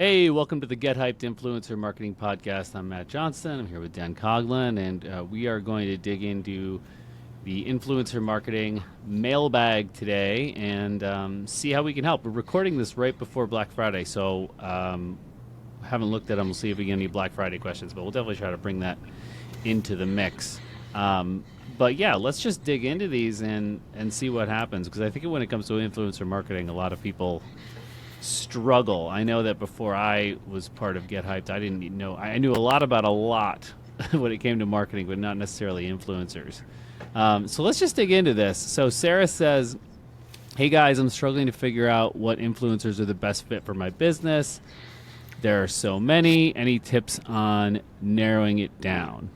Hey, welcome to the Get Hyped Influencer Marketing Podcast. I'm Matt Johnston. I'm here with Dan Coughlin, and we are going to dig into the influencer marketing mailbag today and see how we can help. We're recording this right before Black Friday, so haven't looked at them. We'll see if we get any Black Friday questions, but we'll definitely try to bring that into the mix. But yeah, let's just dig into these and see what happens, because I think when it comes to influencer marketing, a lot of people struggle. I know that before I was part of Get Hyped, I didn't know. I knew a lot about a lot when it came to marketing, but not necessarily influencers. So let's just dig into this. So Sarah says, "Hey guys, I'm struggling to figure out what influencers are the best fit for my business. There are so many. Any tips on narrowing it down?"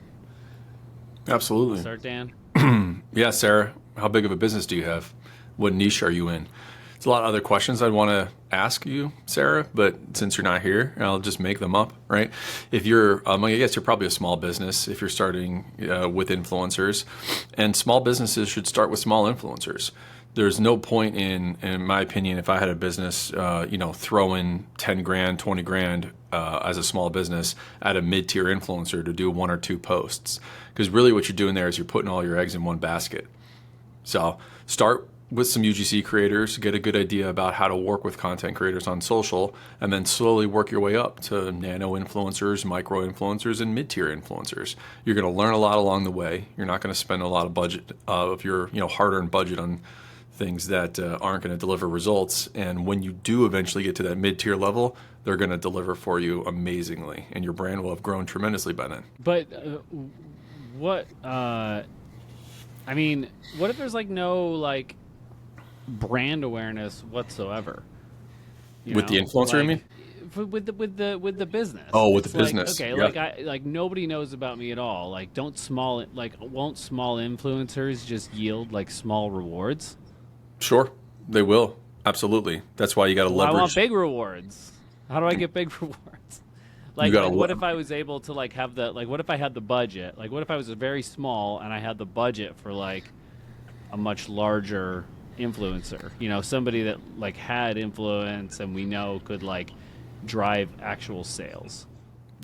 Absolutely. Start, Dan. Yeah, Sarah, how big of a business do you have? What niche are you in? There's a lot of other questions I'd want to ask you, Sarah, but since you're not here, I'll just make them up, right? If you're, I guess you're probably a small business if you're starting with influencers, and small businesses should start with small influencers. There's no point in my opinion, if I had a business, throw in 10 grand, 20 grand as a small business at a mid-tier influencer to do one or two posts. Because really what you're doing there is you're putting all your eggs in one basket. So start with some UGC creators, get a good idea about how to work with content creators on social, and then slowly work your way up to nano influencers, micro influencers, and mid-tier influencers. You're going to learn a lot along the way. You're not going to spend a lot of budget of your hard-earned budget on things that aren't going to deliver results. And when you do eventually get to that mid-tier level, they're going to deliver for you amazingly, and your brand will have grown tremendously by then. But what if there's no brand awareness whatsoever? With the influencer, you mean? With the business. Oh, with It's the business. Okay, Yeah. Nobody knows about me at all. Won't small influencers just yield small rewards? Sure, they will. Absolutely. That's why you got to leverage. I want big rewards. How do I get big rewards? What if I was able to have what if I had the budget? What if I was very small and I had the budget for a much larger influencer? Somebody that had influence and we know could drive actual sales.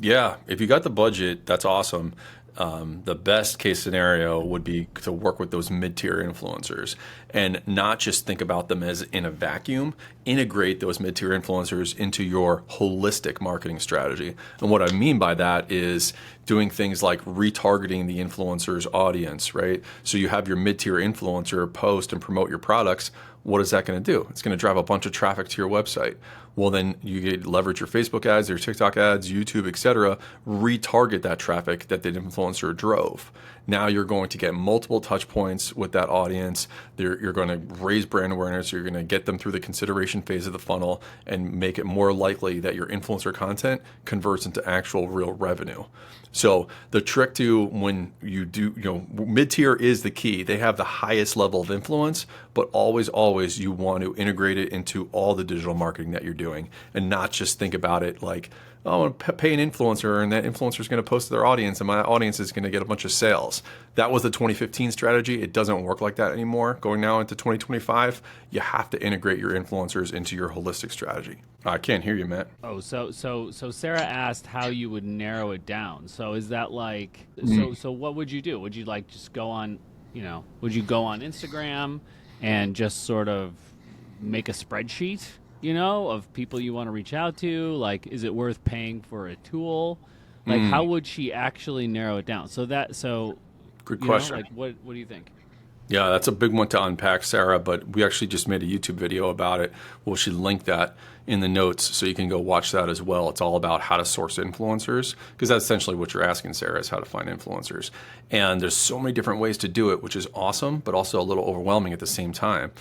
Yeah, if you got the budget, that's awesome. The best case scenario would be to work with those mid-tier influencers and not just think about them as in a vacuum. Integrate those mid-tier influencers into your holistic marketing strategy. And what I mean by that is doing things like retargeting the influencer's audience, right? So you have your mid-tier influencer post and promote your products. What is that going to do? It's going to drive a bunch of traffic to your website. Well, then you get leverage your Facebook ads, your TikTok ads, YouTube, etc. Retarget that traffic that the influencer drove. Now you're going to get multiple touch points with that audience. You're going to raise brand awareness. You're going to get them through the consideration phase of the funnel and make it more likely that your influencer content converts into actual real revenue. So the trick to when you do, mid-tier is the key. They have the highest level of influence, but always you want to integrate it into all the digital marketing that you're doing and not just think about it like, oh, I'm going to pay an influencer and that influencer is going to post to their audience and my audience is going to get a bunch of sales. That was the 2015 strategy. It doesn't work like that anymore. Going now into 2025, you have to integrate your influencers into your holistic strategy. I can't hear you, Matt. Oh, so Sarah asked how you would narrow it down. So is that so what would you do? Would you just go on, would you go on Instagram and just sort of make a spreadsheet, of people you want to reach out to? Is it worth paying for a tool? How would she actually narrow it down? Good question. What do you think? Yeah, that's a big one to unpack, Sarah, but we actually just made a YouTube video about it. We should link that in the notes so you can go watch that as well. It's all about how to source influencers, because that's essentially what you're asking, Sarah, is how to find influencers. And there's so many different ways to do it, which is awesome, but also a little overwhelming at the same time.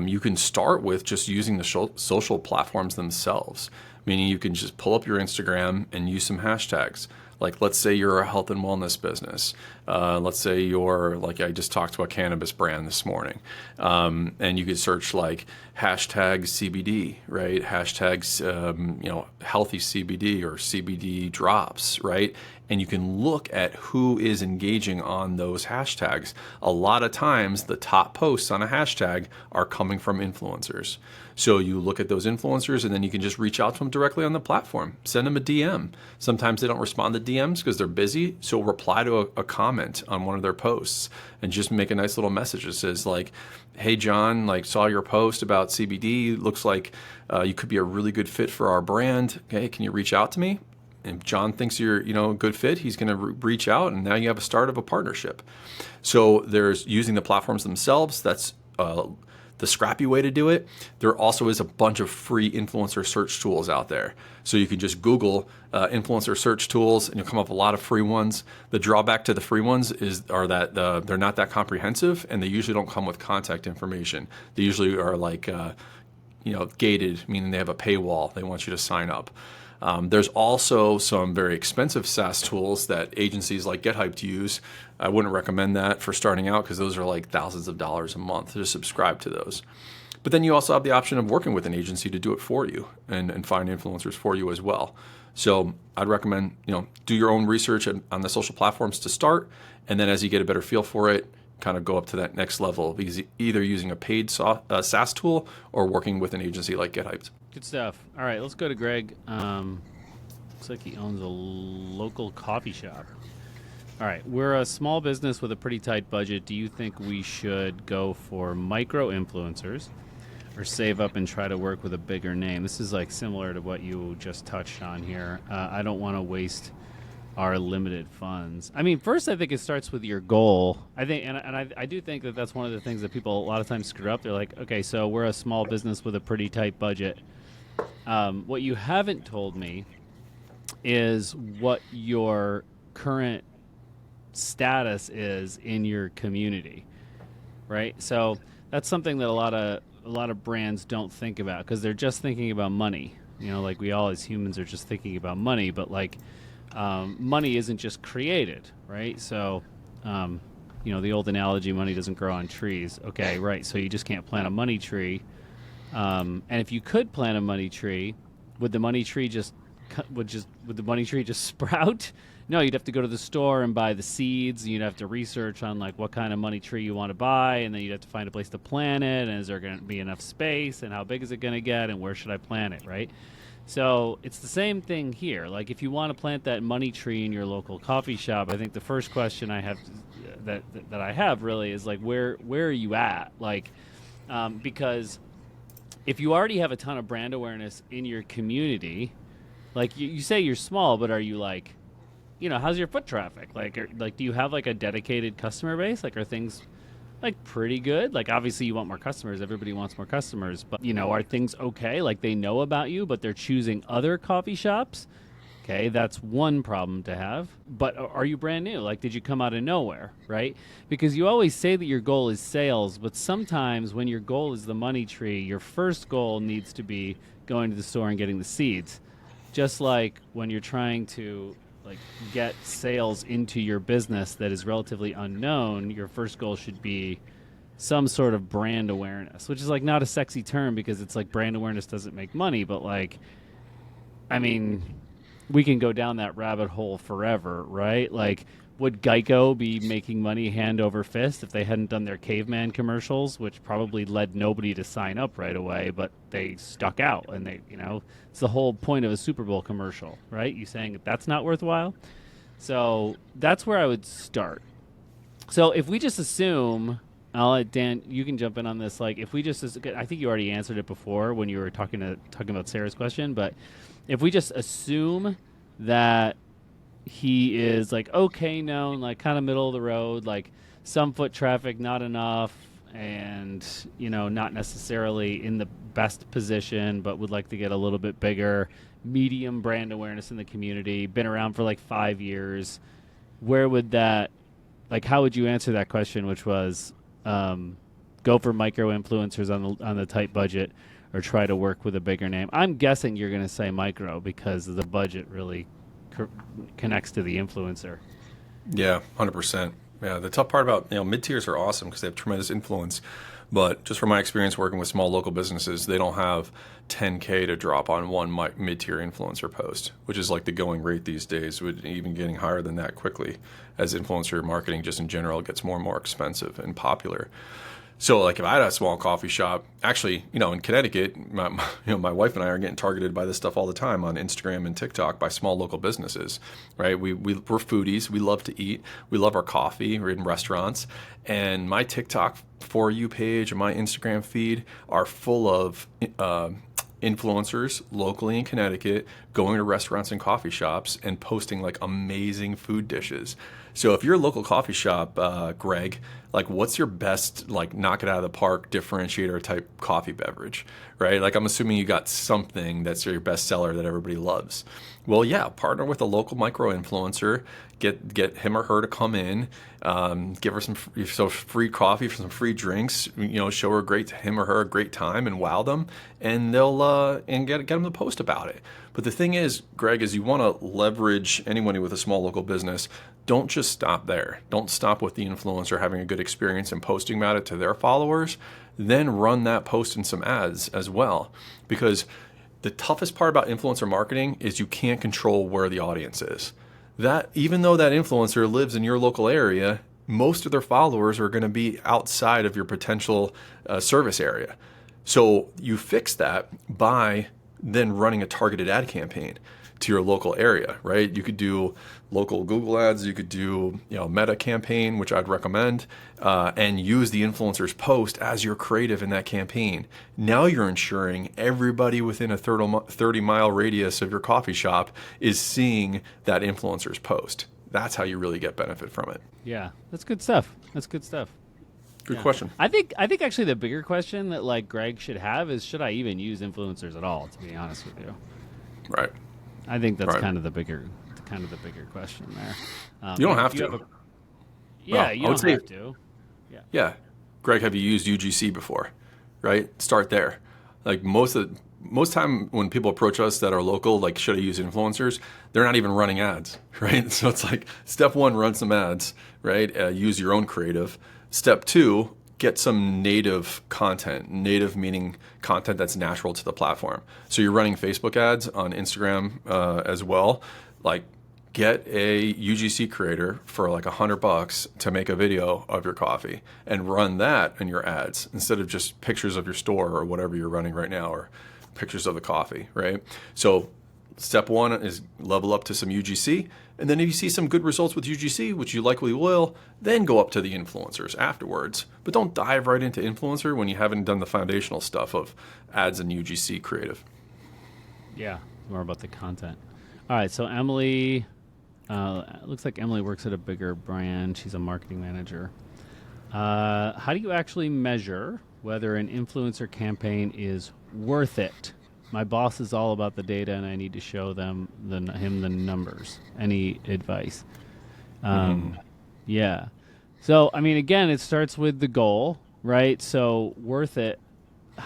You can start with just using the social platforms themselves, meaning you can just pull up your Instagram and use some hashtags. Like, let's say you're a health and wellness business. Let's say you're, like, I just talked to a cannabis brand this morning. And you could search like hashtag CBD, right? Hashtags, healthy CBD or CBD drops, right? And you can look at who is engaging on those hashtags. A lot of times, the top posts on a hashtag are coming from influencers. So you look at those influencers and then you can just reach out to them directly on the platform. Send them a DM. Sometimes they don't respond to DMs because they're busy. So reply to a comment on one of their posts and just make a nice little message that says like, hey, John, like saw your post about CBD. Looks like you could be a really good fit for our brand. Okay, can you reach out to me? And John thinks you're, a good fit. He's going to reach out, and now you have a start of a partnership. So there's using the platforms themselves. That's the scrappy way to do it. There also is a bunch of free influencer search tools out there. So you can just Google influencer search tools, and you'll come up with a lot of free ones. The drawback to the free ones are that they're not that comprehensive, and they usually don't come with contact information. They usually are like, gated, meaning they have a paywall. They want you to sign up. There's also some very expensive SaaS tools that agencies like GetHyped use. I wouldn't recommend that for starting out because those are like thousands of dollars a month to subscribe to those. But then you also have the option of working with an agency to do it for you and find influencers for you as well. So I'd recommend, do your own research on the social platforms to start. And then as you get a better feel for it, kind of go up to that next level of either using a paid SaaS tool or working with an agency like GetHyped. Good stuff. All right, let's go to Greg. Looks like he owns a local coffee shop. All right, we're a small business with a pretty tight budget. Do you think we should go for micro influencers or save up and try to work with a bigger name? This is like similar to what you just touched on here. I don't want to waste our limited funds. I mean, first, I think it starts with your goal. I think, and I do think that that's one of the things that people a lot of times screw up. They're like, okay, so we're a small business with a pretty tight budget. What you haven't told me is what your current status is in your community, right? So that's something that a lot of brands don't think about because they're just thinking about money. Like we all as humans are just thinking about money, but like money isn't just created, right? So, the old analogy, money doesn't grow on trees. Okay, right. So you just can't plant a money tree. And if you could plant a money tree, would the money tree just sprout? No, you'd have to go to the store and buy the seeds. You'd have to research on like what kind of money tree you want to buy, and then you'd have to find a place to plant it. And is there going to be enough space? And how big is it going to get? And where should I plant it? Right. So it's the same thing here. Like if you want to plant that money tree in your local coffee shop, I think the first question I have that I have really is like where are you at? Like because if you already have a ton of brand awareness in your community, like you say you're small, but are you like, how's your foot traffic? Like do you have like a dedicated customer base? Like are things like pretty good? Like obviously you want more customers. Everybody wants more customers, but are things okay? Like they know about you, but they're choosing other coffee shops. Okay, that's one problem to have. But are you brand new? Like did you come out of nowhere, right? Because you always say that your goal is sales, but sometimes when your goal is the money tree, your first goal needs to be going to the store and getting the seeds. Just like when you're trying to like get sales into your business that is relatively unknown, your first goal should be some sort of brand awareness, which is like not a sexy term because it's like brand awareness doesn't make money, but like, I mean, we can go down that rabbit hole forever, right? Like, would Geico be making money hand over fist if they hadn't done their caveman commercials, which probably led nobody to sign up right away, but they stuck out and they, it's the whole point of a Super Bowl commercial, right? You saying that that's not worthwhile? So that's where I would start. So if we just assume, I'll let Dan, you can jump in on this. Like if we just, I think you already answered it before when you were talking about Sarah's question, but if we just assume that he is like okay known, like kind of middle of the road, like some foot traffic, not enough, and not necessarily in the best position, but would like to get a little bit bigger, medium brand awareness in the community, been around for like 5 years. Where would that, like, how would you answer that question, which was go for micro influencers on the tight budget or try to work with a bigger name? I'm guessing you're going to say micro because the budget really connects to the influencer. Yeah, 100%. Yeah, the tough part about, mid tiers are awesome because they have tremendous influence, but just from my experience working with small local businesses, they don't have 10K to drop on one mid tier influencer post, which is like the going rate these days, with even getting higher than that quickly as influencer marketing just in general gets more and more expensive and popular. So, like, if I had a small coffee shop, actually, in Connecticut, my wife and I are getting targeted by this stuff all the time on Instagram and TikTok by small local businesses, right? We're foodies. We love to eat. We love our coffee. We're in restaurants. And my TikTok For You page and my Instagram feed are full of influencers locally in Connecticut going to restaurants and coffee shops and posting like amazing food dishes. So if you're a local coffee shop, Greg, like what's your best like knock it out of the park differentiator type coffee beverage, right? Like I'm assuming you got something that's your best seller that everybody loves. Well, yeah, partner with a local micro influencer, get him or her to come in, give her some free coffee for some free drinks, show her him or her a great time and wow them, and they'll and get them to post about it. But the thing is, Greg, is you want to leverage anyone with a small local business. Don't just stop there. Don't stop with the influencer having a good experience and posting about it to their followers. Then run that post in some ads as well. Because the toughest part about influencer marketing is you can't control where the audience is. That even though that influencer lives in your local area, most of their followers are going to be outside of your potential service area. So you fix that by then running a targeted ad campaign to your local area, right? You could do local Google ads, you could do Meta campaign, which I'd recommend, and use the influencer's post as your creative in that campaign. Now you're ensuring everybody within a 30-mile radius of your coffee shop is seeing that influencer's post. That's how you really get benefit from it. Yeah, that's good stuff. Good question. I think actually the bigger question that like Greg should have is, should I even use influencers at all, to be honest with you? Right. I think that's Right. kind of the bigger question there. You don't have to. You I would don't say- have to. Yeah. Greg, have you used UGC before? Right? Start there. Like most time when people approach us that are local, like should I use influencers? They're not even running ads, right? So it's like step one, run some ads, right? Use your own creative. Step two, get some native content. Native meaning content that's natural to the platform. So you're running Facebook ads on Instagram as well. Like get a UGC creator for like $100 to make a video of your coffee and run that in your ads instead of just pictures of your store or whatever you're running right now or pictures of the coffee, right? So step one is level up to some UGC. And then if you see some good results with UGC, which you likely will, then go up to the influencers afterwards. But don't dive right into influencer when you haven't done the foundational stuff of ads and UGC creative. Yeah, more about the content. All right, so Emily, looks like Emily works at a bigger brand. She's a marketing manager. How do you actually measure whether an influencer campaign is worth it? My boss is all about the data, and I need to show him the numbers. Any advice? Yeah. So, I mean, again, it starts with the goal, right? So, worth it.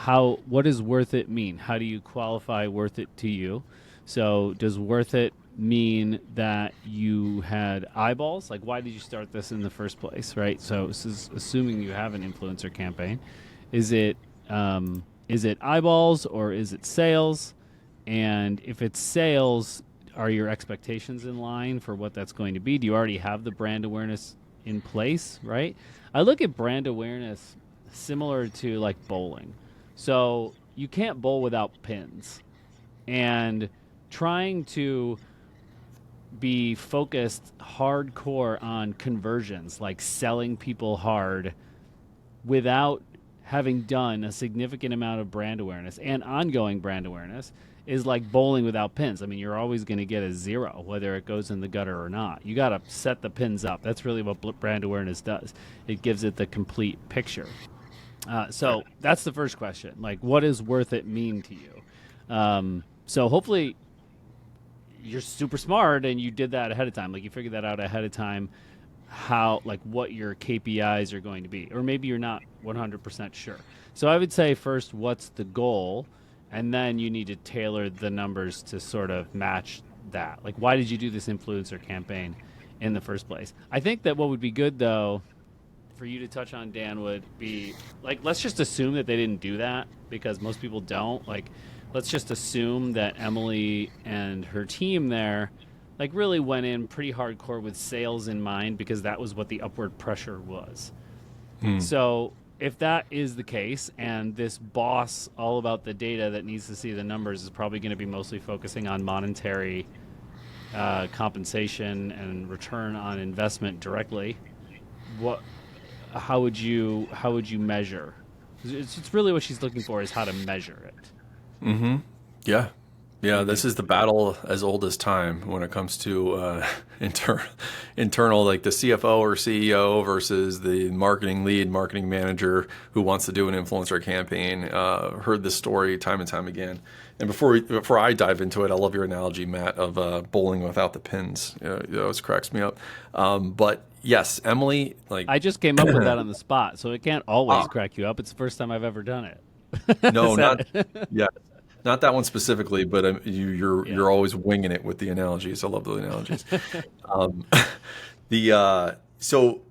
What does worth it mean? How do you qualify worth it to you? So, does worth it mean that you had eyeballs? Like, why did you start this in the first place, right? So, this is assuming you have an influencer campaign. Is it eyeballs or is it sales? And if it's sales, are your expectations in line for what that's going to be? Do you already have the brand awareness in place, right? I look at brand awareness similar to like bowling. So you can't bowl without pins. And trying to be focused hardcore on conversions, like selling people hard without having done a significant amount of brand awareness and ongoing brand awareness, is like bowling without pins. I mean, you're always going to get a zero, whether it goes in the gutter or not. You got to set the pins up. That's really what brand awareness does. It gives it the complete picture. So that's the first question. Like, what does worth it mean to you? So hopefully you're super smart and you did that ahead of time. Like, you figured that out ahead of time, what your KPIs are going to be. Or maybe you're not 100% sure. So I would say first, what's the goal? And then you need to tailor the numbers to sort of match that? Like, why did you do this influencer campaign in the first place? I think that what would be good, though, for you to touch on, Dan, would be like, let's just assume that they didn't do that, because most people don't. Like, let's just assume that Emily and her team there like really went in pretty hardcore with sales in mind, because that was what the upward pressure was. So if that is the case, and this boss all about the data that needs to see the numbers is probably going to be mostly focusing on monetary compensation and return on investment directly, how would you measure? It's really what she's looking for, is how to measure it. Yeah. Yeah, this is the battle as old as time when it comes to internal, like the CFO or CEO versus the marketing lead, marketing manager who wants to do an influencer campaign. Heard this story time and time again. And before I dive into it, I love your analogy, Matt, of bowling without the pins. It always cracks me up. But yes, Emily, like I just came up with that on the spot, so it can't always crack you up. It's the first time I've ever done it. no, not yeah. Not that one specifically, but you're always winging it with the analogies. I love the analogies. So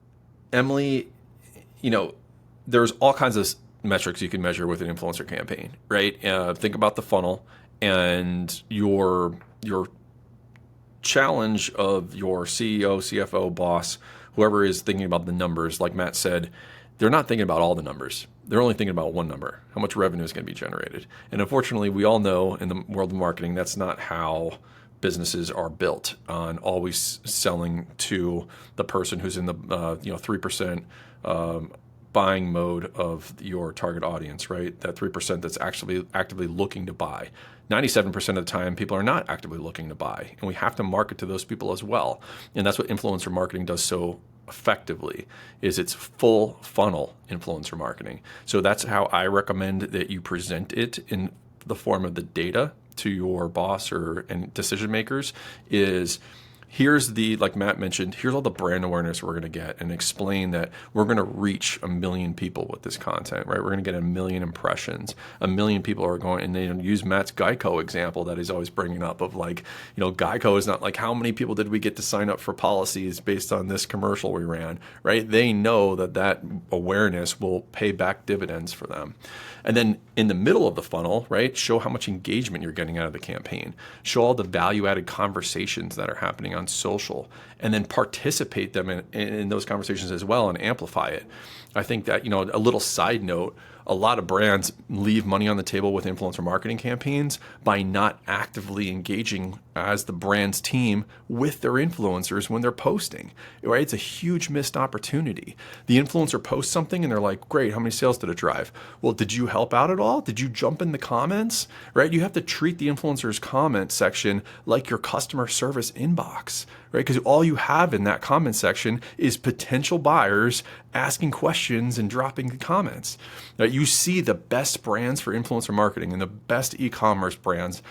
Emily, there's all kinds of metrics you can measure with an influencer campaign, right? Think about the funnel and your challenge of your CEO, CFO, boss, whoever is thinking about the numbers. Like Matt said, they're not thinking about all the numbers. They're only thinking about one number, how much revenue is going to be generated. And unfortunately, we all know in the world of marketing, that's not how businesses are built, on always selling to the person who's in the 3% buying mode of your target audience, right? That 3% that's actually actively looking to buy. 97% of the time, people are not actively looking to buy. And we have to market to those people as well. And that's what influencer marketing does so effectively, is it's full funnel influencer marketing. So that's how I recommend that you present it in the form of the data to your boss and decision makers. Is here's like Matt mentioned, here's all the brand awareness we're going to get, and explain that we're going to reach 1 million people with this content, right? We're going to get 1 million impressions. 1 million people are going, and they use Matt's Geico example that he's always bringing up of like, Geico is not like, how many people did we get to sign up for policies based on this commercial we ran, right? They know that awareness will pay back dividends for them. And then in the middle of the funnel, right, show how much engagement you're getting out of the campaign. Show all the value-added conversations that are happening on social, and then participate them in those conversations as well and amplify it. I think that, a little side note, a lot of brands leave money on the table with influencer marketing campaigns by not actively engaging as the brand's team with their influencers when they're posting, right? It's a huge missed opportunity. The influencer posts something and they're like, great, how many sales did it drive? Well, did you help out at all? Did you jump in the comments, right? You have to treat the influencer's comment section like your customer service inbox, right? Because all you have in that comment section is potential buyers asking questions and dropping the comments. Now, you see the best brands for influencer marketing and the best e-commerce brands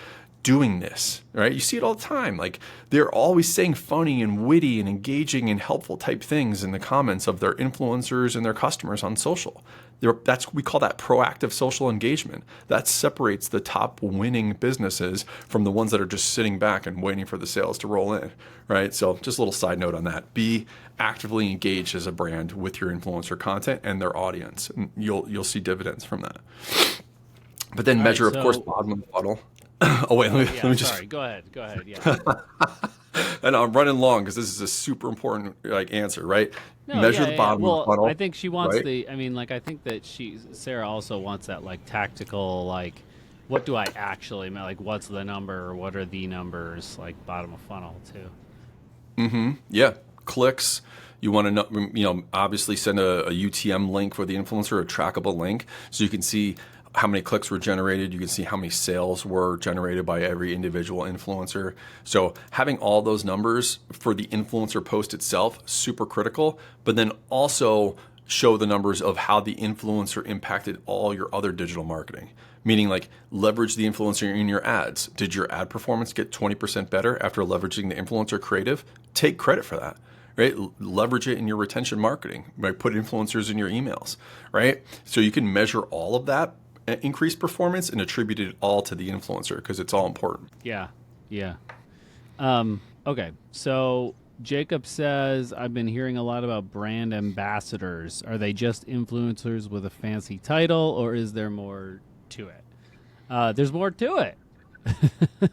doing this, right? You see it all the time. Like, they're always saying funny and witty and engaging and helpful type things in the comments of their influencers and their customers on social. We call that proactive social engagement. That separates the top winning businesses from the ones that are just sitting back and waiting for the sales to roll in, right? So just a little side note on that. Be actively engaged as a brand with your influencer content and their audience, and you'll see dividends from that. But then measure, of course, bottom of the funnel. Oh, wait, let me just... Sorry, go ahead, yeah. And I'm running long because this is a super important answer, right? Measure the bottom of the funnel. I think she wants right? I think that Sarah also wants that tactical, what do I actually, what's the number, or what are the numbers, bottom of funnel too. Yeah, clicks. You want to know, obviously send a UTM link for the influencer, a trackable link, so you can see how many clicks were generated. You can see how many sales were generated by every individual influencer. So having all those numbers for the influencer post itself, super critical, but then also show the numbers of how the influencer impacted all your other digital marketing. Meaning leverage the influencer in your ads. Did your ad performance get 20% better after leveraging the influencer creative? Take credit for that. Right? Leverage it in your retention marketing. Right? Put influencers in your emails. Right? So you can measure all of that increased performance and attribute it all to the influencer, because it's all important. Yeah. Okay, so Jacob says, I've been hearing a lot about brand ambassadors. Are they just influencers with a fancy title, or is there more to it? There's more to it.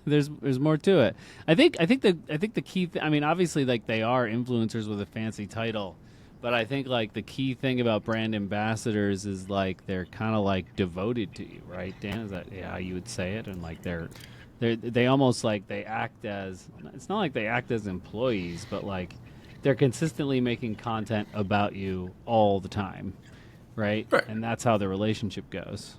There's more to it. I think the key. I mean, obviously, like they are influencers with a fancy title, but I think like the key thing about brand ambassadors is like they're kind of like devoted to you, right? Dan, is that how you would say it? And like they almost like they act as, it's not like they act as employees, but like they're consistently making content about you all the time, right? Right. And that's how the relationship goes.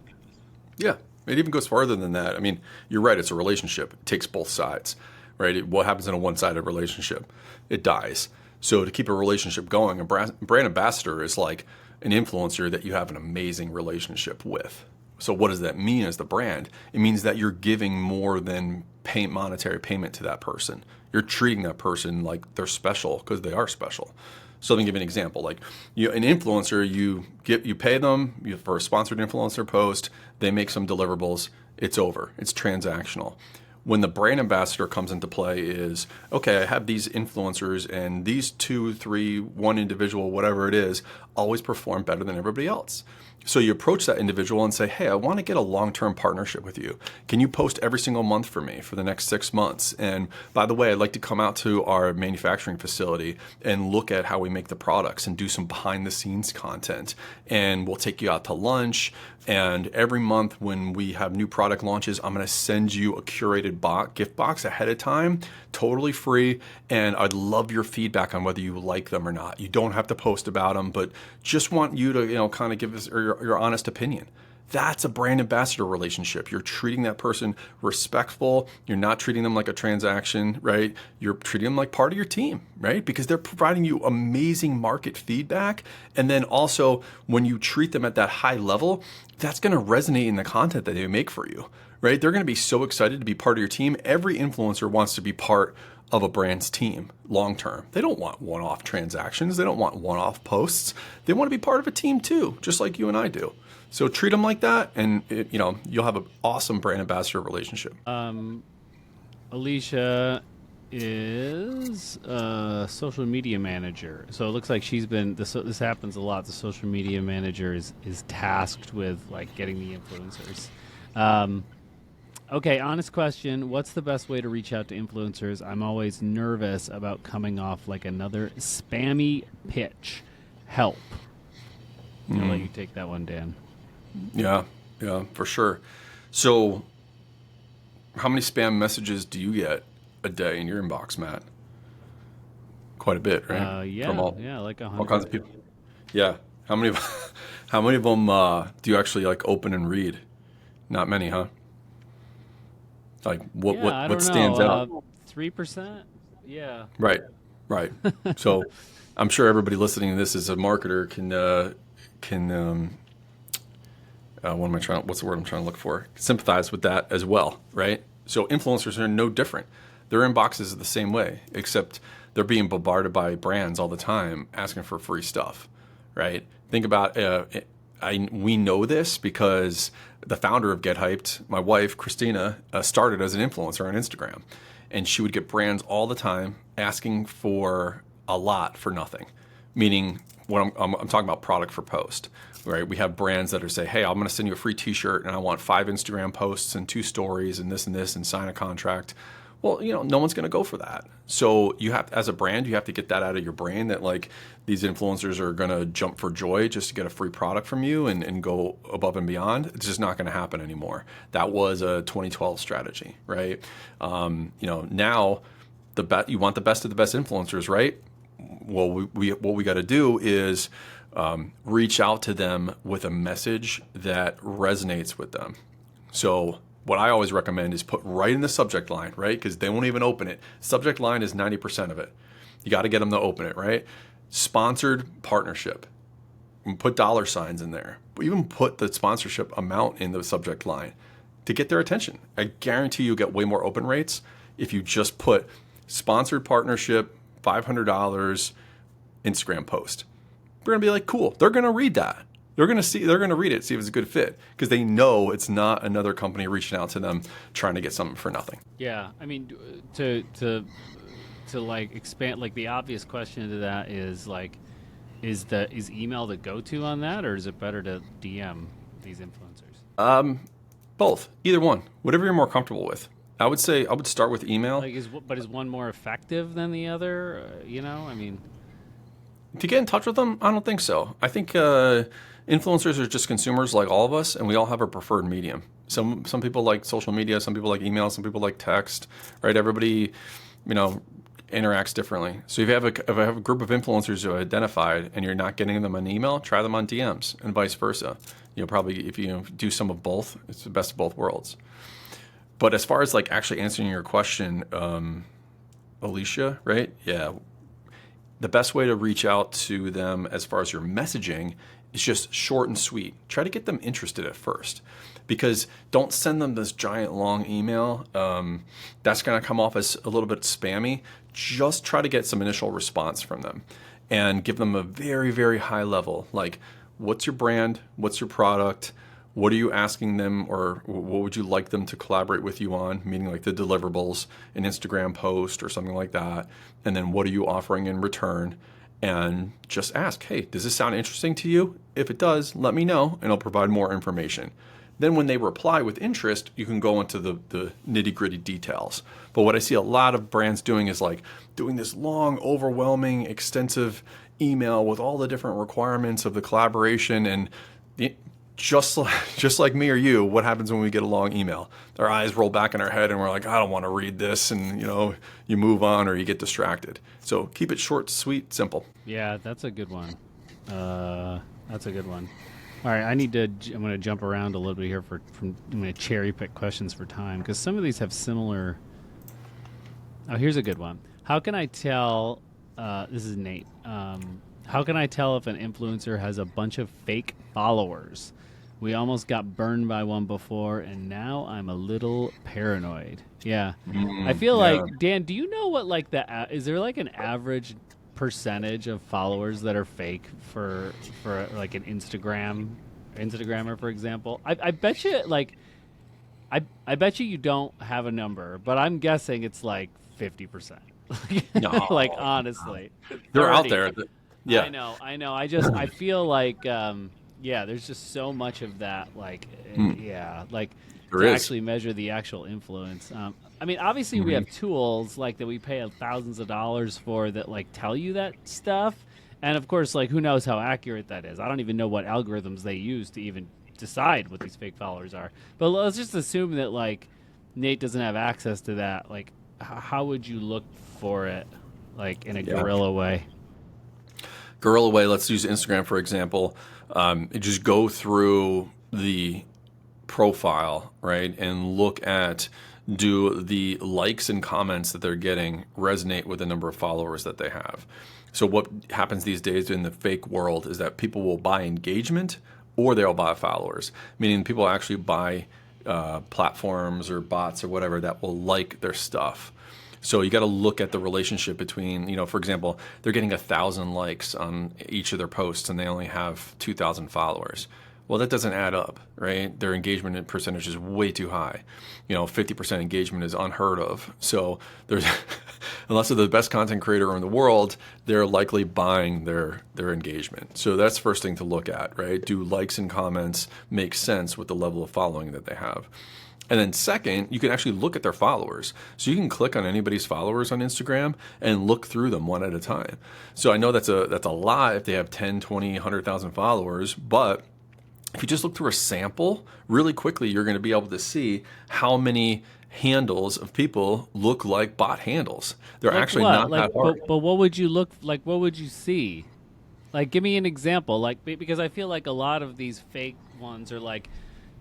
Yeah, it even goes farther than that. I mean, you're right. It's a relationship. It takes both sides, right? What happens in a one-sided relationship? It dies. So to keep a relationship going, a brand ambassador is like an influencer that you have an amazing relationship with. So what does that mean as the brand? It means that you're giving more than monetary payment to that person. You're treating that person like they're special because they are special. So let me give you an example. Like an influencer, you pay them for a sponsored influencer post. They make some deliverables. It's over. It's transactional. When the brand ambassador comes into play is, okay, I have these influencers and these two, three, one individual, whatever it is, always perform better than everybody else. So you approach that individual and say, hey, I want to get a long-term partnership with you. Can you post every single month for me for the next 6 months? And by the way, I'd like to come out to our manufacturing facility and look at how we make the products and do some behind the scenes content. And we'll take you out to lunch. And every month when we have new product launches, I'm going to send you a curated gift box ahead of time, totally free. And I'd love your feedback on whether you like them or not. You don't have to post about them, but just want you to, kind of give us your honest opinion. That's a brand ambassador relationship. You're treating that person respectful. You're not treating them like a transaction, right? You're treating them like part of your team, right? Because they're providing you amazing market feedback. And then also when you treat them at that high level, that's going to resonate in the content that they make for you, right? They're going to be so excited to be part of your team. Every influencer wants to be part of a brand's team long term. They don't want one-off transactions. They don't want one-off posts. They want to be part of a team too, just like you and I do. So treat them like that, and you'll have an awesome brand ambassador relationship. Alicia is a social media manager. So it looks like she's been this happens a lot. The social media manager is tasked with like getting the influencers. Okay, honest question. What's the best way to reach out to influencers? I'm always nervous about coming off like another spammy pitch. Help. I'll let you take that one, Dan. Yeah, for sure. So how many spam messages do you get a day in your inbox, Matt? Quite a bit, right? Yeah, like 100. All kinds of people. Yeah. How many of them do you actually like open and read? Not many, huh? Like what stands out? 3%? Yeah. Right. So I'm sure everybody listening to this as a marketer can what's the word I'm trying to look for? Sympathize with that as well, right? So influencers are no different. Their inboxes is the same way, except they're being bombarded by brands all the time asking for free stuff, right? Think about we know this because the founder of Get Hyped, my wife Christina, started as an influencer on Instagram, and she would get brands all the time asking for a lot for nothing, meaning what I'm talking about product for post. Right, we have brands that are say, hey, I'm going to send you a free T-shirt, and I want 5 Instagram posts and 2 stories and this and sign a contract. Well, no one's going to go for that. So you have, as a brand, you have to get that out of your brain that like these influencers are going to jump for joy just to get a free product from you and go above and beyond. It's just not going to happen anymore. That was a 2012 strategy, right? Now you want the best of the best influencers, right? Well, what we got to do is reach out to them with a message that resonates with them. So what I always recommend is put right in the subject line, right? Because they won't even open it. Subject line is 90% of it. You got to get them to open it, right? Sponsored partnership. Put dollar signs in there. Even put the sponsorship amount in the subject line to get their attention. I guarantee you'll get way more open rates if you just put sponsored partnership, $500 Instagram post. We're going to be like, cool. They're going to read that. they're going to read it, see if it's a good fit, because they know it's not another company reaching out to them trying to get something for nothing. Yeah, I mean, to like expand, like the obvious question to that is like, is email the go-to on that, or is it better to DM these influencers? Both, either one, whatever you're more comfortable with. I would say I would start with email. Like, is one more effective than the other? I mean, To get in touch with them, I don't think so. I think influencers are just consumers like all of us, and we all have a preferred medium. Some people like social media, some people like email, some people like text, right? Everybody, interacts differently. So if I have a group of influencers who are identified and you're not getting them on email, try them on DMs and vice versa. Probably if you do some of both, it's the best of both worlds. But as far as like actually answering your question, Alicia, right? Yeah. The best way to reach out to them as far as your messaging is just short and sweet. Try to get them interested at first, because don't send them this giant long email. That's going to come off as a little bit spammy. Just try to get some initial response from them and give them a very, very high level. Like, what's your brand? What's your product? What are you asking them, or what would you like them to collaborate with you on? Meaning like the deliverables, an Instagram post or something like that. And then what are you offering in return? And just ask, hey, does this sound interesting to you? If it does, let me know and I'll provide more information. Then when they reply with interest, you can go into the nitty gritty details. But what I see a lot of brands doing is like doing this long, overwhelming, extensive email with all the different requirements of the collaboration. And just like me or you, what happens when we get a long email? Our eyes roll back in our head and we're like, I don't want to read this. And, you move on or you get distracted. So keep it short, sweet, simple. Yeah, that's a good one. That's a good one. All right, I'm going to jump around a little bit here I'm going to cherry pick questions for time, because some of these have similar. Oh, here's a good one. How can I tell? This is Nate. How can I tell if an influencer has a bunch of fake followers? We almost got burned by one before, and now I'm a little paranoid. Yeah, I feel like, Dan, do you know what like is there like an average percentage of followers that are fake for like an Instagrammer, for example? I bet you like I bet you don't have a number, but I'm guessing it's like 50%. No, like honestly, they're 30. out there. Yeah, I know. I feel like there's just so much of that. Like like there to is. actually measure the actual influence. I mean, obviously we have tools like that we pay thousands of dollars for that like tell you that stuff, and of course, like who knows how accurate that is? I don't even know what algorithms they use to even decide what these fake followers are. But let's just assume that like Nate doesn't have access to that. Like, how would you look for it, like in a guerrilla way? Guerrilla way. Let's use Instagram for example. Just go through the profile, right, and look at, do the likes and comments that they're getting resonate with the number of followers that they have? So what happens these days in the fake world is that people will buy engagement or they'll buy followers, meaning people actually buy platforms or bots or whatever that will like their stuff. So you got to look at the relationship between, for example, they're getting 1,000 likes on each of their posts and they only have 2,000 followers. Well, that doesn't add up, right? Their engagement percentage is way too high. 50% engagement is unheard of. So there's, unless they're the best content creator in the world, they're likely buying their engagement. So that's the first thing to look at, right? Do likes and comments make sense with the level of following that they have? And then second, you can actually look at their followers. So you can click on anybody's followers on Instagram and look through them one at a time. So I know that's a lot if they have 10, 20, 100,000 followers, but if you just look through a sample really quickly, you're going to be able to see how many handles of people look like bot handles. They're like actually what? not like, that hard. But what would you look like? What would you see? Like, give me an example. Like, because I feel like a lot of these fake ones are like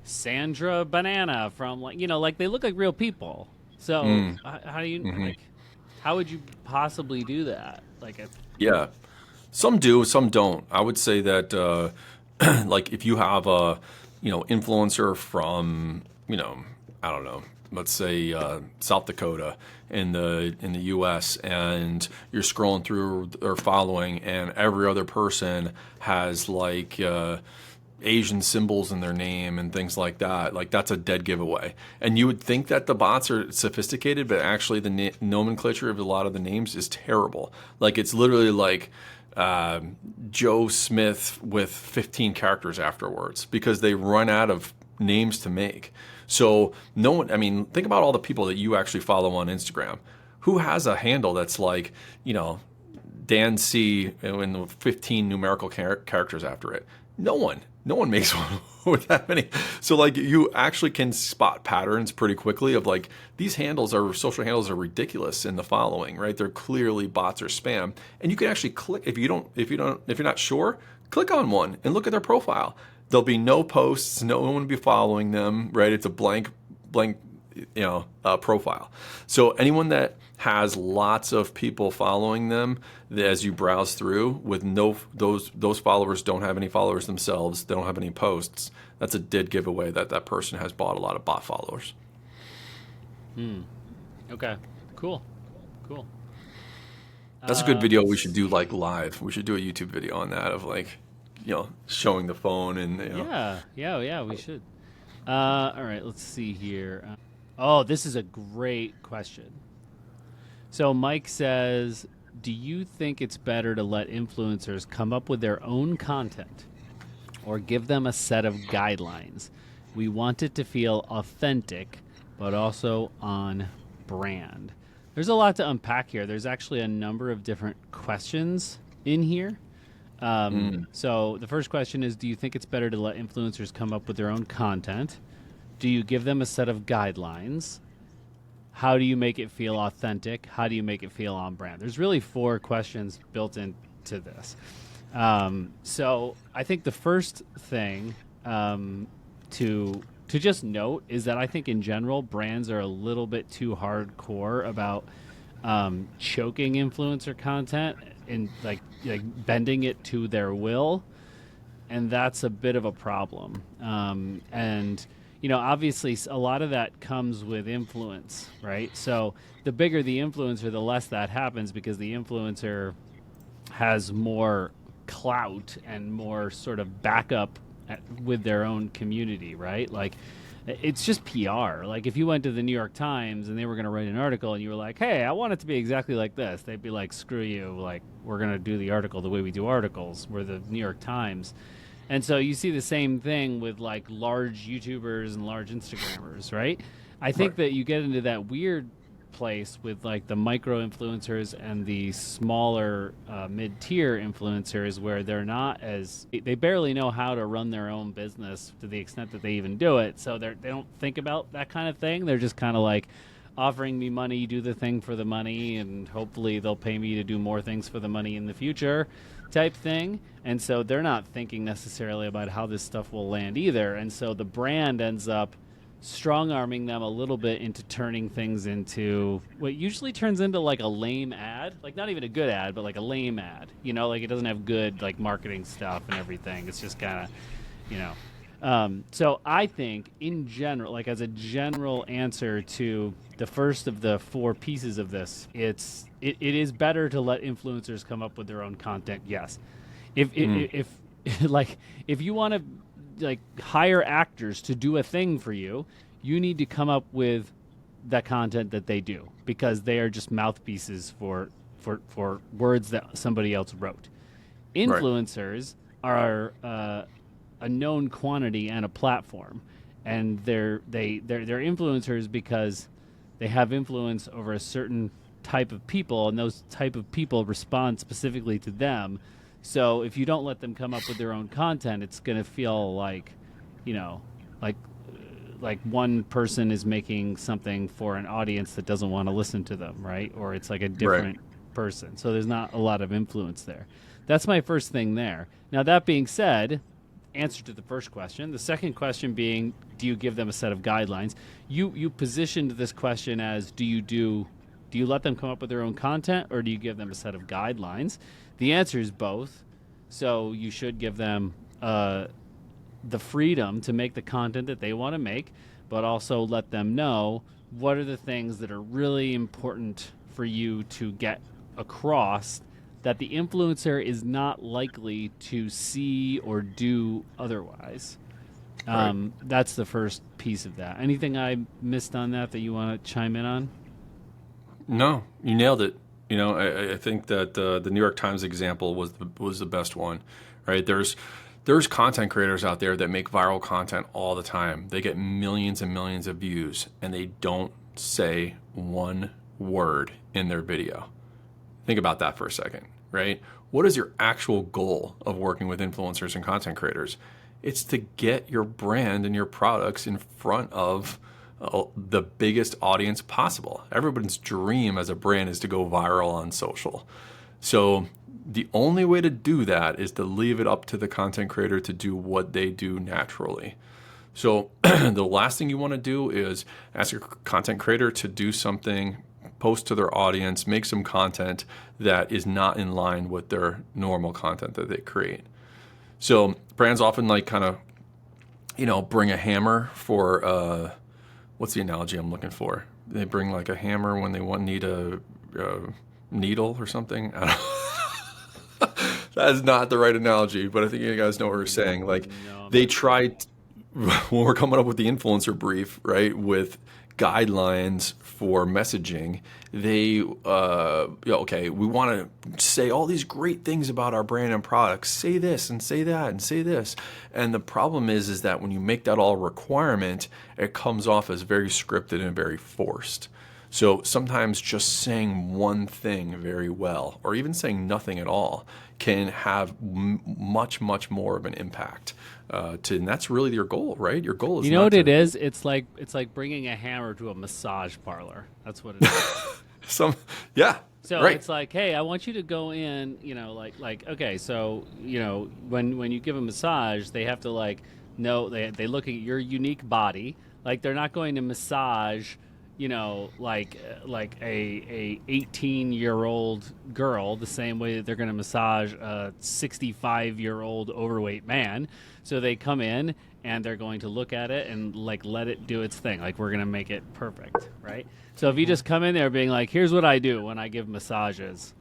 Sandra Banana from like they look like real people. So how do you like? How would you possibly do that? Like, yeah, some do, some don't. I would say that. Like if you have a, influencer from, I don't know, let's say South Dakota in the U.S. and you're scrolling through or following, and every other person has like Asian symbols in their name and things like that, like that's a dead giveaway. And you would think that the bots are sophisticated, but actually the nomenclature of a lot of the names is terrible. Like it's literally like Joe Smith with 15 characters afterwards because they run out of names to make. So no one, I mean, think about all the people that you actually follow on Instagram. Who has a handle that's like, Dan C and 15 numerical characters after it? No one. No one makes one with that many. So like you actually can spot patterns pretty quickly of like these social handles are ridiculous in the following, right? They're clearly bots or spam. And you can actually click if you're not sure, click on one and look at their profile. There'll be no posts, no one will be following them, right? It's a blank profile. So anyone that has lots of people following them as you browse through with those followers don't have any followers themselves, they don't have any posts, that's a dead giveaway that person has bought a lot of bot followers. Okay. Cool. That's a good video we should do like live. We should do a YouTube video on that of like, showing the phone and Yeah, we should. All right, let's see here. Oh, this is a great question. So Mike says, do you think it's better to let influencers come up with their own content or give them a set of guidelines? We want it to feel authentic, but also on brand. There's a lot to unpack here. There's actually a number of different questions in here. So the first question is, do you think it's better to let influencers come up with their own content? Do you give them a set of guidelines? How do you make it feel authentic? How do you make it feel on brand? There's really 4 questions built into this. So I think the first thing to just note is that I think in general brands are a little bit too hardcore about choking influencer content and like bending it to their will, and that's a bit of a problem. And obviously a lot of that comes with influence, right? So the bigger the influencer, the less that happens because the influencer has more clout and more sort of backup with their own community, right? Like it's just PR. Like if you went to the New York Times and they were going to write an article and you were like, hey, I want it to be exactly like this, they'd be like, screw you. Like we're going to do the article the way we do articles. We're the New York Times. And so you see the same thing with like large YouTubers and large Instagrammers, right? I think that you get into that weird place with like the micro influencers and the smaller mid-tier influencers where they barely know how to run their own business to the extent that they even do it. So they don't think about that kind of thing. They're just kind of like offering me money, do the thing for the money, and hopefully they'll pay me to do more things for the money in the future type thing. And so they're not thinking necessarily about how this stuff will land either. And so the brand ends up strong-arming them a little bit into turning things into what usually turns into like a lame ad, like not even a good ad, but like a lame ad, like it doesn't have good like marketing stuff and everything. It's just kind of, so I think in general, like as a general answer to the first of the 4 pieces of this, it is better to let influencers come up with their own content. Yes. If you want to like hire actors to do a thing for you, you need to come up with the content that they do because they are just mouthpieces for words that somebody else wrote. Influencers are a known quantity and a platform, and they're influencers because they have influence over a certain type of people, and those type of people respond specifically to them. So if you don't let them come up with their own content, it's going to feel like, like one person is making something for an audience that doesn't want to listen to them, right? Or it's like a different person. So there's not a lot of influence there. That's my first thing there. Now, that being said, answer to the first question. The second question being, do you give them a set of guidelines? You positioned this question as, do you let them come up with their own content, or do you give them a set of guidelines? The answer is both. So you should give them the freedom to make the content that they want to make, but also let them know what are the things that are really important for you to get across that the influencer is not likely to see or do otherwise. Right. That's the first piece of that. Anything I missed on that you want to chime in on? No, you nailed it. I think that the New York Times example was the best one, right? There's content creators out there that make viral content all the time. They get millions and millions of views, and they don't say one word in their video. Think about that for a second, right? What is your actual goal of working with influencers and content creators? It's to get your brand and your products in front of the biggest audience possible. Everybody's dream as a brand is to go viral on social. So the only way to do that is to leave it up to the content creator to do what they do naturally. So the last thing you want to do is ask your content creator to do something, post to their audience, make some content that is not in line with their normal content that they create. So brands often bring a hammer for, what's the analogy I'm looking for? They bring like a hammer when they need a needle or something. I don't That is not the right analogy, but I think you guys know what we're saying. Like No, they tried when we're coming up with the influencer brief, right, with guidelines for messaging, they, okay, we want to say all these great things about our brand and products. Say this and say that and say this. And the problem is that when you make that all a requirement, it comes off as very scripted and very forced. So sometimes just saying one thing very well, or even saying nothing at all, can have much, much more of an impact. And that's really your goal, right? Your goal is you know what it is? It's like bringing a hammer to a massage parlor. That's what it is. Yeah. So right. It's like, hey, I want you to go in, okay, so, when you give a massage, they have to know, they look at your unique body. Like they're not going to massage, like a 18-year-old girl the same way that they're going to massage a 65-year-old overweight man. So they come in and they're going to look at it and let it do its thing. Like we're going to make it perfect, right? So if you just come in there being like, here's what I do when I give massages.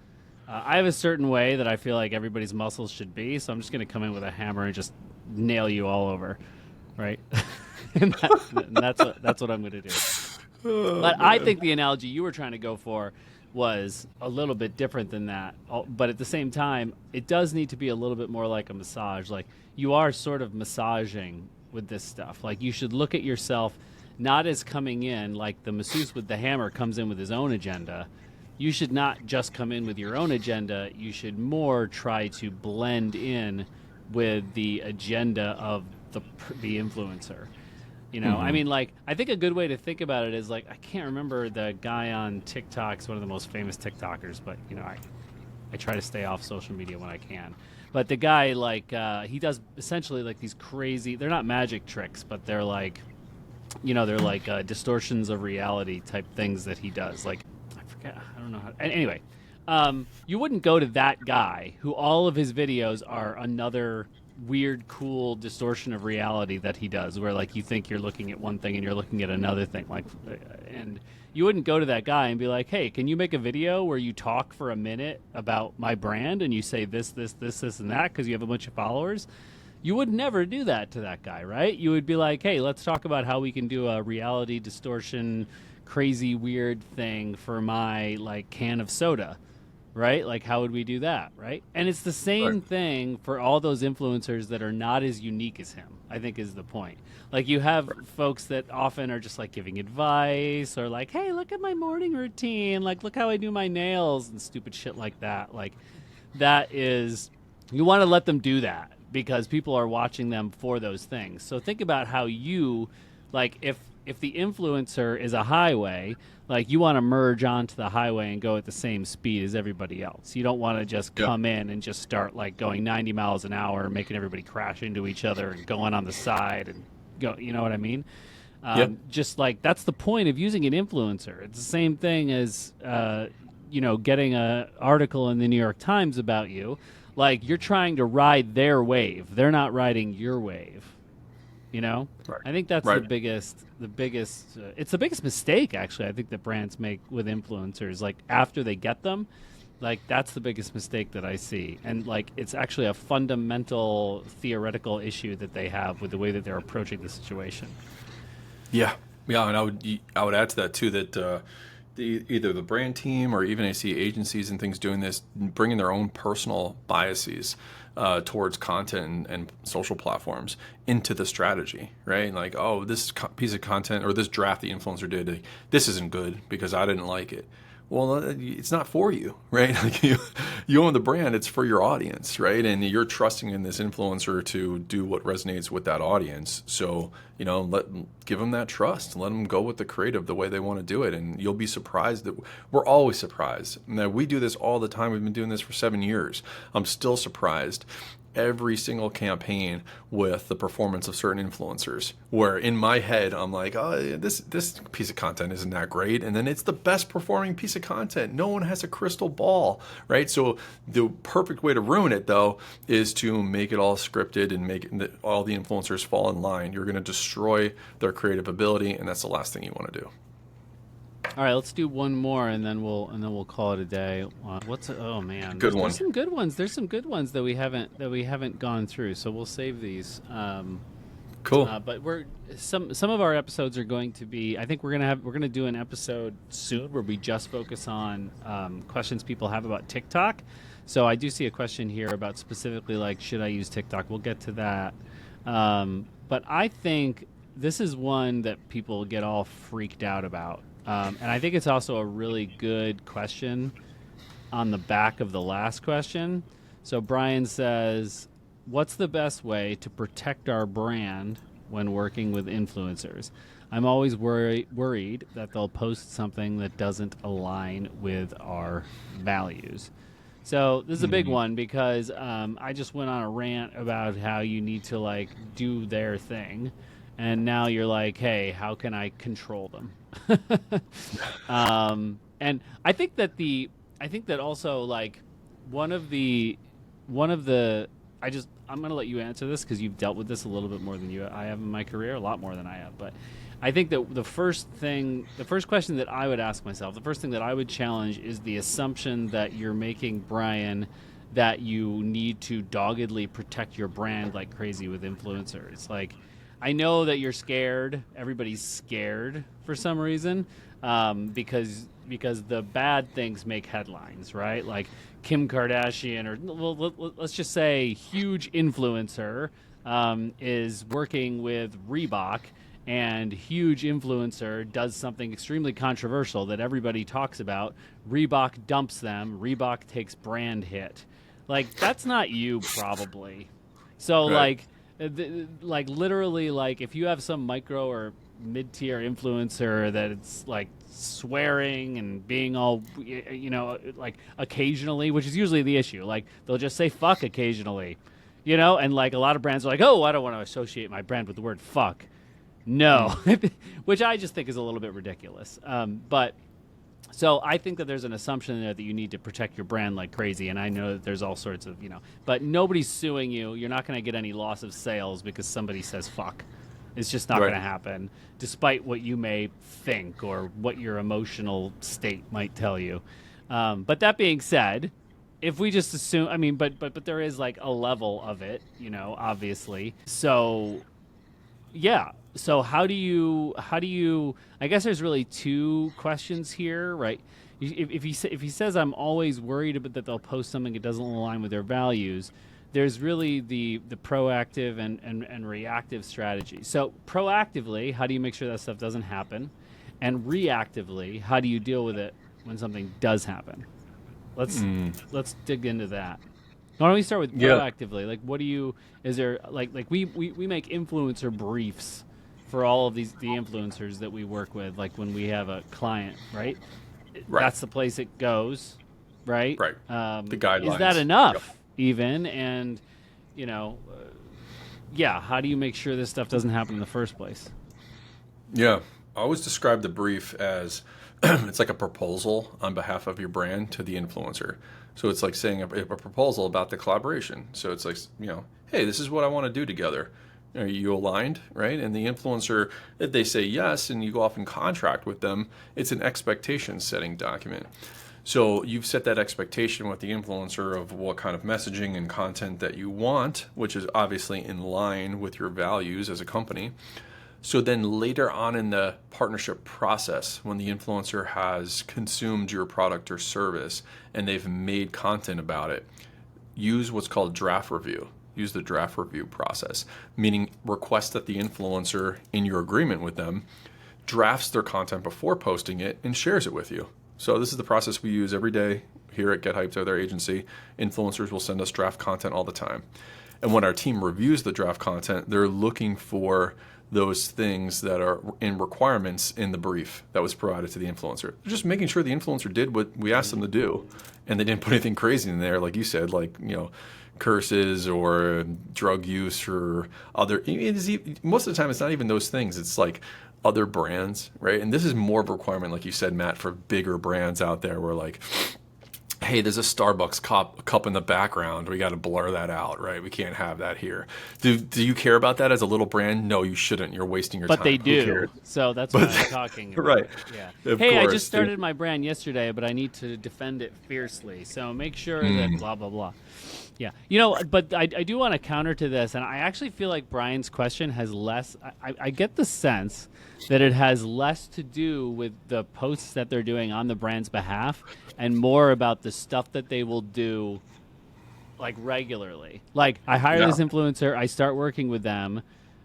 I have a certain way that I feel like everybody's muscles should be, so I'm just going to come in with a hammer and just nail you all over, right? and that's what I'm going to do. But I think the analogy you were trying to go for was a little bit different than that. But at the same time, it does need to be a little bit more like a massage. Like you are sort of massaging with this stuff. Like you should look at yourself not as coming in like the masseuse with the hammer comes in with his own agenda. You should not just come in with your own agenda. You should more try to blend in with the agenda of the influencer. I mean, I think a good way to think about it is I can't remember the guy on TikTok. He's one of the most famous TikTokers, but I try to stay off social media when I can. But the guy, he does essentially these crazy, they're not magic tricks, but they're they're distortions of reality type things that he does. I forget, I don't know how, anyway, you wouldn't go to that guy who all of his videos are another weird, cool distortion of reality that he does, where you think you're looking at one thing and you're looking at another thing. And you wouldn't go to that guy and be like, "Hey, can you make a video where you talk for a minute about my brand and you say this, and that because you have a bunch of followers?" You would never do that to that guy, right? You would be like, "Hey, let's talk about how we can do a reality distortion, crazy, weird thing for my can of soda." Right? How would we do that? Right? And it's the same thing for all those influencers that are not as unique as him, I think is the point. You have folks that often are just giving advice or hey, look at my morning routine. Look how I do my nails and stupid shit like that. That is, you want to let them do that because people are watching them for those things. So think about how you, if the influencer is a highway, you want to merge onto the highway and go at the same speed as everybody else. You don't want to just come in and just start going 90 miles an hour, making everybody crash into each other and going on the side and go. You know what I mean? Just that's the point of using an influencer. It's the same thing as getting an article in the New York Times about you. You're trying to ride their wave. They're not riding your wave. I think that's the biggest it's the biggest mistake actually I think that brands make with influencers. After they get them, Like that's the biggest mistake that I see. And like it's actually a fundamental theoretical issue that they have with the way that they're approaching the situation. Yeah, yeah, and I would add to that too that either the brand team or even I see agencies and things doing this, bringing their own personal biases towards content and social platforms into the strategy, right? Like, oh, this piece of content or this draft the influencer did, like, this isn't good because I didn't like it. Well, it's not for you, right? Like you own the brand; it's for your audience, right? And you're trusting in this influencer to do what resonates with that audience. So give them that trust. Let them go with the creative the way they want to do it, and you'll be surprised that we're always surprised. Now, we do this all the time. We've been doing this for 7 years. I'm still surprised every single campaign with the performance of certain influencers, where in my head I'm like, oh, this piece of content isn't that great, and then it's the best performing piece of content. No one has a crystal ball, right? So the perfect way to ruin it, though, is to make it all scripted and make all the influencers fall in line. You're going to destroy their creative ability, and that's the last thing you want to do. All right, let's do one more, and then we'll call it a day. Oh man, Good one. There's some good ones. There's some good ones that we haven't gone through. So we'll save these. Cool. But some of our episodes are going to be. I think we're gonna do an episode soon where we just focus on questions people have about TikTok. So I do see a question here about specifically like, should I use TikTok? We'll get to that. But I think this is one that people get all freaked out about. And I think it's also a really good question on the back of the last question. So Brian says, what's the best way to protect our brand when working with influencers? I'm always worried that they'll post something that doesn't align with our values. So this is a big one because I just went on a rant about how you need to like do their thing. And now you're like, hey, how can I control them? And I think that also like one of the I'm going to let you answer this because you've dealt with this a little bit more than I have in my career, a lot more than I have. But I think that the first question that I would ask myself, the first thing that I would challenge is the assumption that you're making, Brian, that you need to doggedly protect your brand like crazy with influencers. Like, I know that you're scared. Everybody's scared for some reason because the bad things make headlines, right? Like Kim Kardashian, or let's just say huge influencer is working with Reebok, and huge influencer does something extremely controversial that everybody talks about. Reebok dumps them. Reebok takes brand hit. Like, that's not you, probably. So, Right. like literally, like if you have some micro or mid-tier influencer that it's like swearing and being all, like occasionally, which is usually the issue. Like they'll just say fuck occasionally, and like a lot of brands are like, oh, I don't want to associate my brand with the word fuck. No, which I just think is a little bit ridiculous. But so I think that there's an assumption there that you need to protect your brand like crazy, and I know that there's all sorts of, but nobody's suing you. You're not going to get any loss of sales because somebody says fuck. It's just not Right. going to happen, despite what you may think or what your emotional state might tell you. But that being said, if we just assume, I mean, but there is like a level of it, obviously. So yeah. So how do you? I guess there's really two questions here, right? If he says I'm always worried about that they'll post something that doesn't align with their values, there's really the proactive and reactive strategy. So proactively, how do you make sure that stuff doesn't happen? And reactively, how do you deal with it when something does happen? Let's dig into that. Why don't we start with Yeah. proactively? Like, what do you? Is there like we make influencer briefs for all of the influencers that we work with. Like when we have a client, right? Right. That's the place it goes, right? Right. The guidelines. Is that enough? Yep. Even and yeah. How do you make sure this stuff doesn't happen in the first place? Yeah. I always describe the brief as it's like a proposal on behalf of your brand to the influencer. So it's like saying a proposal about the collaboration. So it's like, hey, this is what I want to do together. Are you aligned, right? And the influencer, if they say yes and you go off and contract with them, it's an expectation setting document. So you've set that expectation with the influencer of what kind of messaging and content that you want, which is obviously in line with your values as a company. So then later on in the partnership process, when the influencer has consumed your product or service and they've made content about it, use what's called draft review. Use the draft review process, meaning request that the influencer, in your agreement with them, drafts their content before posting it and shares it with you. So this is the process we use every day here at Get Hyped, our agency. Influencers will send us draft content all the time. And when our team reviews the draft content, they're looking for those things that are in requirements in the brief that was provided to the influencer. They're just making sure the influencer did what we asked them to do, and they didn't put anything crazy in there, like you said, like, curses or drug use or other. Most of the time, it's not even those things. It's like other brands, right? And this is more of a requirement, like you said, Matt, for bigger brands out there where like, hey, there's a Starbucks cup in the background. We got to blur that out, right? We can't have that here. Do you care about that as a little brand? No, you shouldn't. You're wasting your time. But they do. So that's what I'm talking about. Right. Yeah. Hey, I just started my brand yesterday, but I need to defend it fiercely. So make sure that blah, blah, blah. Yeah. But I do want to counter to this, and I actually feel like Brian's question has less, I get the sense that it has less to do with the posts that they're doing on the brand's behalf and more about the stuff that they will do like regularly. Like I hire this influencer, I start working with them.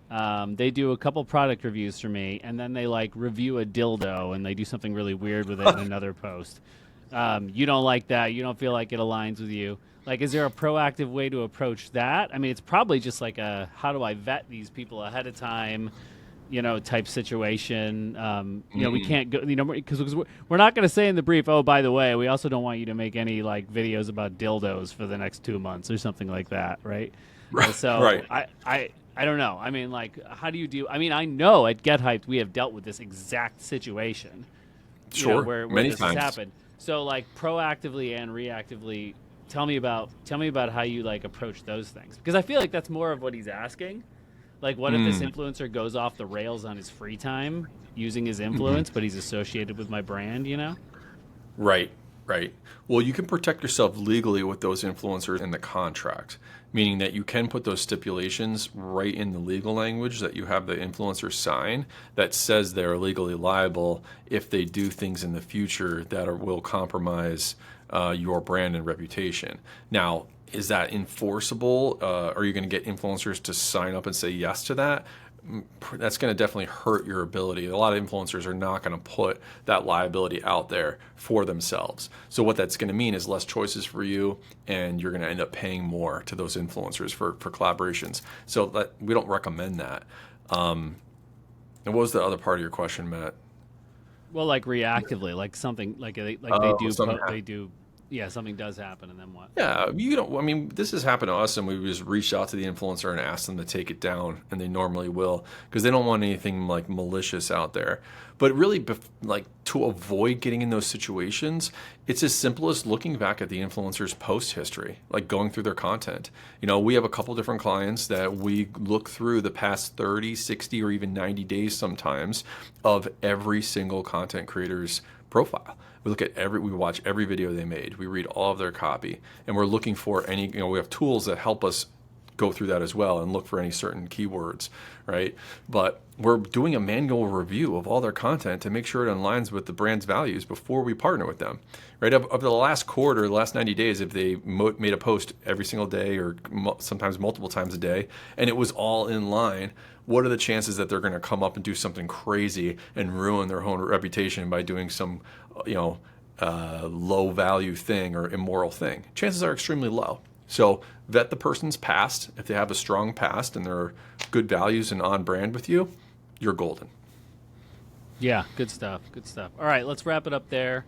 They do a couple product reviews for me, and then they like review a dildo and they do something really weird with it in another post. You don't like that. You don't feel like it aligns with you. Like, is there a proactive way to approach that? I mean, it's probably just like a, how do I vet these people ahead of time, type situation. We can't go, because we're not going to say in the brief, oh, by the way, we also don't want you to make any like videos about dildos for the next 2 months or something like that, right? So right. I don't know. I mean, like, how do you do? I mean, I know at Get Hyped we have dealt with this exact situation. Sure, where many this times. has happened. So, like, proactively and reactively, tell me about how you like approach those things, because I feel like that's more of what he's asking. Like, what if this influencer goes off the rails on his free time using his influence, but he's associated with my brand, Right. Well, you can protect yourself legally with those influencers in the contract, meaning that you can put those stipulations right in the legal language that you have the influencer sign that says they're legally liable if they do things in the future that will compromise your brand and reputation. Now, is that enforceable? Are you going to get influencers to sign up and say yes to that? That's going to definitely hurt your ability. A lot of influencers are not going to put that liability out there for themselves. So what that's going to mean is less choices for you, and you're going to end up paying more to those influencers for collaborations. So we don't recommend that. And what was the other part of your question, Matt? Well, like reactively, like something like they do. Yeah, something does happen, and then what? Yeah, this has happened to us, and we just reach out to the influencer and ask them to take it down, and they normally will, because they don't want anything like malicious out there. But really, like, to avoid getting in those situations, it's as simple as looking back at the influencer's post history, like going through their content. We have a couple different clients that we look through the past 30, 60, or even 90 days sometimes of every single content creator's profile. We watch every video they made. We read all of their copy, and we're looking for any, we have tools that help us go through that as well and look for any certain keywords, right? But we're doing a manual review of all their content to make sure it aligns with the brand's values before we partner with them, right? Of the last quarter, the last 90 days, if they made a post every single day or sometimes multiple times a day, and it was all in line, what are the chances that they're going to come up and do something crazy and ruin their own reputation by doing some, low value thing or immoral thing? Chances are extremely low. So vet the person's past. If they have a strong past and they're good values and on brand with you, you're golden. Yeah, good stuff. All right, let's wrap it up there.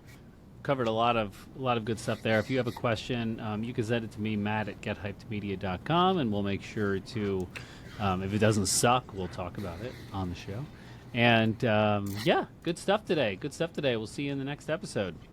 Covered a lot of good stuff there. If you have a question, you can send it to me, matt@gethypedmedia.com, and we'll make sure to, if it doesn't suck, we'll talk about it on the show. And good stuff today. We'll see you in the next episode.